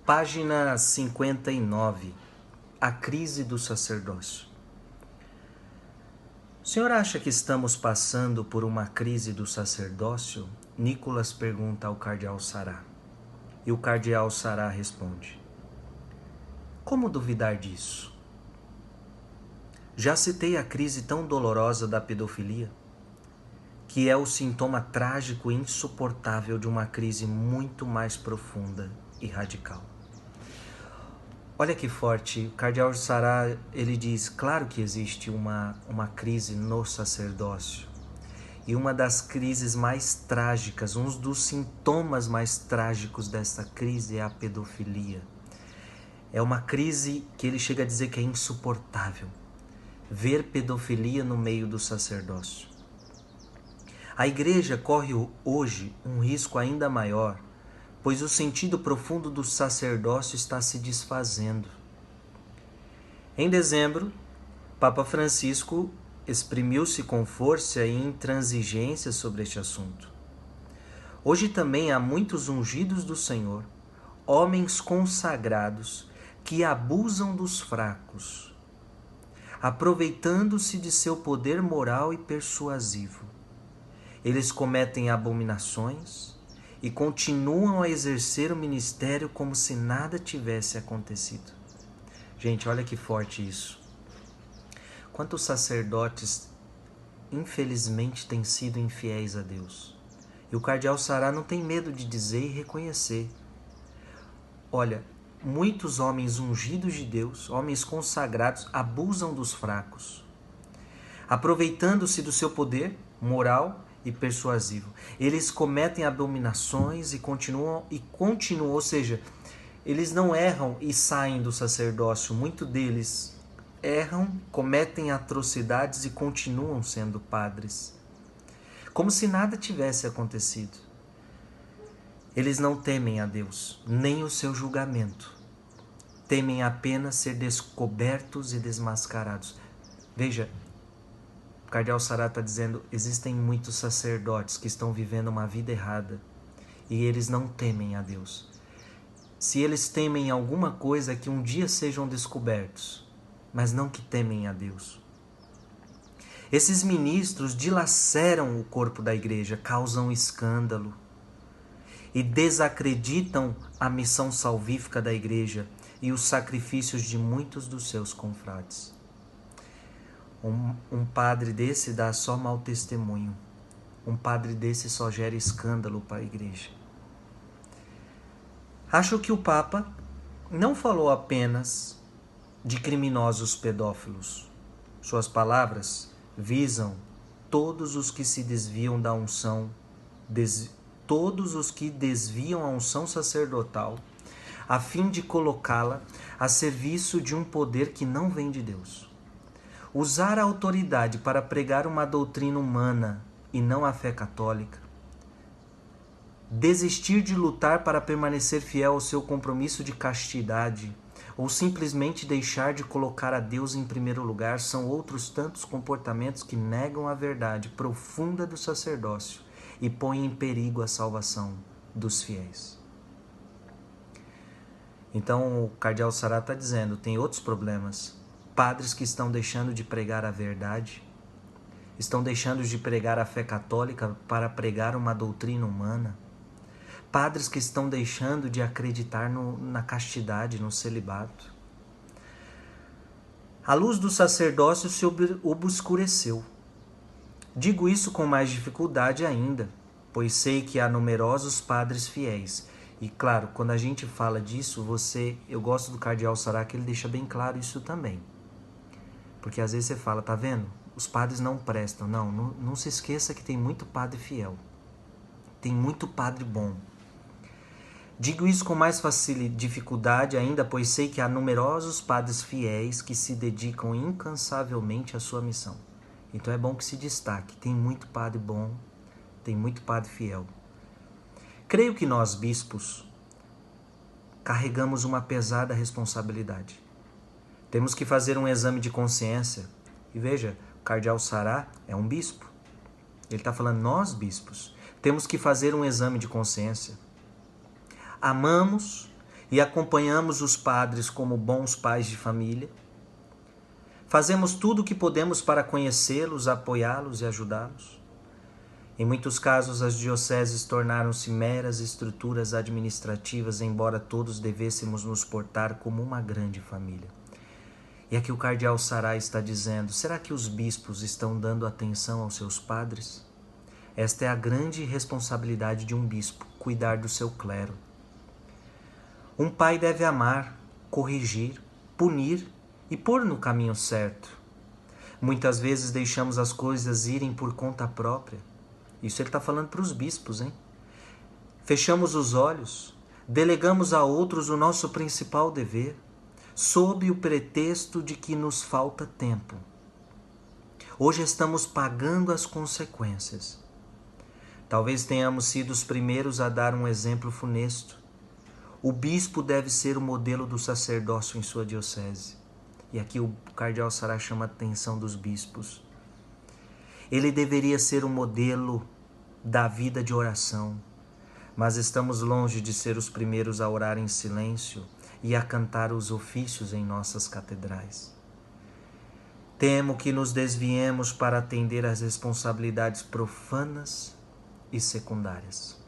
Página 59. A crise do sacerdócio. O senhor acha que estamos passando por uma crise do sacerdócio? Nicholas pergunta ao cardeal Sará. E o cardeal Sará responde: como duvidar disso? Já citei a crise tão dolorosa da pedofilia, que é o sintoma trágico e insuportável de uma crise muito mais profunda e radical. Olha que forte, o cardeal Sará, ele diz, claro que existe uma crise no sacerdócio. E uma das crises mais trágicas, um dos sintomas mais trágicos dessa crise é a pedofilia. É uma crise que ele chega a dizer que é insuportável. Ver pedofilia no meio do sacerdócio. A igreja corre hoje um risco ainda maior, pois o sentido profundo do sacerdócio está se desfazendo. Em dezembro, Papa Francisco exprimiu-se com força e intransigência sobre este assunto. Hoje também há muitos ungidos do Senhor, homens consagrados, que abusam dos fracos, aproveitando-se de seu poder moral e persuasivo. Eles cometem abominações e continuam a exercer o ministério como se nada tivesse acontecido. Gente, olha que forte isso. Quantos sacerdotes, infelizmente, têm sido infiéis a Deus? E o cardeal Sará não tem medo de dizer e reconhecer. Olha, muitos homens ungidos de Deus, homens consagrados, abusam dos fracos, aproveitando-se do seu poder moral e persuasivo. Eles cometem abominações e continuam, ou seja, eles não erram e saem do sacerdócio. Muitos deles erram, cometem atrocidades e continuam sendo padres, como se nada tivesse acontecido. Eles não temem a Deus, nem o seu julgamento. Temem apenas ser descobertos e desmascarados. Veja, o cardeal Sará está dizendo, existem muitos sacerdotes que estão vivendo uma vida errada e eles não temem a Deus. Se eles temem alguma coisa, é que um dia sejam descobertos, mas não que temem a Deus. Esses ministros dilaceram o corpo da igreja, causam escândalo e desacreditam a missão salvífica da igreja e os sacrifícios de muitos dos seus confrades. Um padre desse dá só mau testemunho. Um padre desse só gera escândalo para a igreja. Acho que o Papa não falou apenas de criminosos pedófilos. Suas palavras visam todos os que se desviam da unção, todos os que desviam a unção sacerdotal, a fim de colocá-la a serviço de um poder que não vem de Deus. Usar a autoridade para pregar uma doutrina humana e não a fé católica. Desistir de lutar para permanecer fiel ao seu compromisso de castidade ou simplesmente deixar de colocar a Deus em primeiro lugar são outros tantos comportamentos que negam a verdade profunda do sacerdócio e põem em perigo a salvação dos fiéis. Então o cardeal Sará está dizendo, tem outros problemas. Padres que estão deixando de pregar a verdade, estão deixando de pregar a fé católica para pregar uma doutrina humana. Padres que estão deixando de acreditar na castidade, no celibato. A luz do sacerdócio se obscureceu. Digo isso com mais dificuldade ainda, pois sei que há numerosos padres fiéis. E claro, quando a gente fala disso, eu gosto do cardeal Sará que ele deixa bem claro isso também. Porque às vezes você fala, tá vendo? Os padres não prestam. Não se esqueça que tem muito padre fiel. Tem muito padre bom. Digo isso com mais dificuldade ainda, pois sei que há numerosos padres fiéis que se dedicam incansavelmente à sua missão. Então é bom que se destaque. Tem muito padre bom, tem muito padre fiel. Creio que nós, bispos, carregamos uma pesada responsabilidade. Temos que fazer um exame de consciência. E veja, o cardeal Sará é um bispo. Ele está falando, nós, bispos, temos que fazer um exame de consciência. Amamos e acompanhamos os padres como bons pais de família. Fazemos tudo o que podemos para conhecê-los, apoiá-los e ajudá-los. Em muitos casos, as dioceses tornaram-se meras estruturas administrativas, embora todos devêssemos nos portar como uma grande família. E aqui o cardeal Sará está dizendo: será que os bispos estão dando atenção aos seus padres? Esta é a grande responsabilidade de um bispo, cuidar do seu clero. Um pai deve amar, corrigir, punir e pôr no caminho certo. Muitas vezes deixamos as coisas irem por conta própria. Isso ele está falando para os bispos, hein? Fechamos os olhos, delegamos a outros o nosso principal dever, sob o pretexto de que nos falta tempo. Hoje estamos pagando as consequências. Talvez tenhamos sido os primeiros a dar um exemplo funesto. O bispo deve ser o modelo do sacerdócio em sua diocese. E aqui o cardeal Sará chama a atenção dos bispos. Ele deveria ser o modelo da vida de oração, mas estamos longe de ser os primeiros a orar em silêncio e a cantar os ofícios em nossas catedrais. Temo que nos desviemos para atender às responsabilidades profanas e secundárias.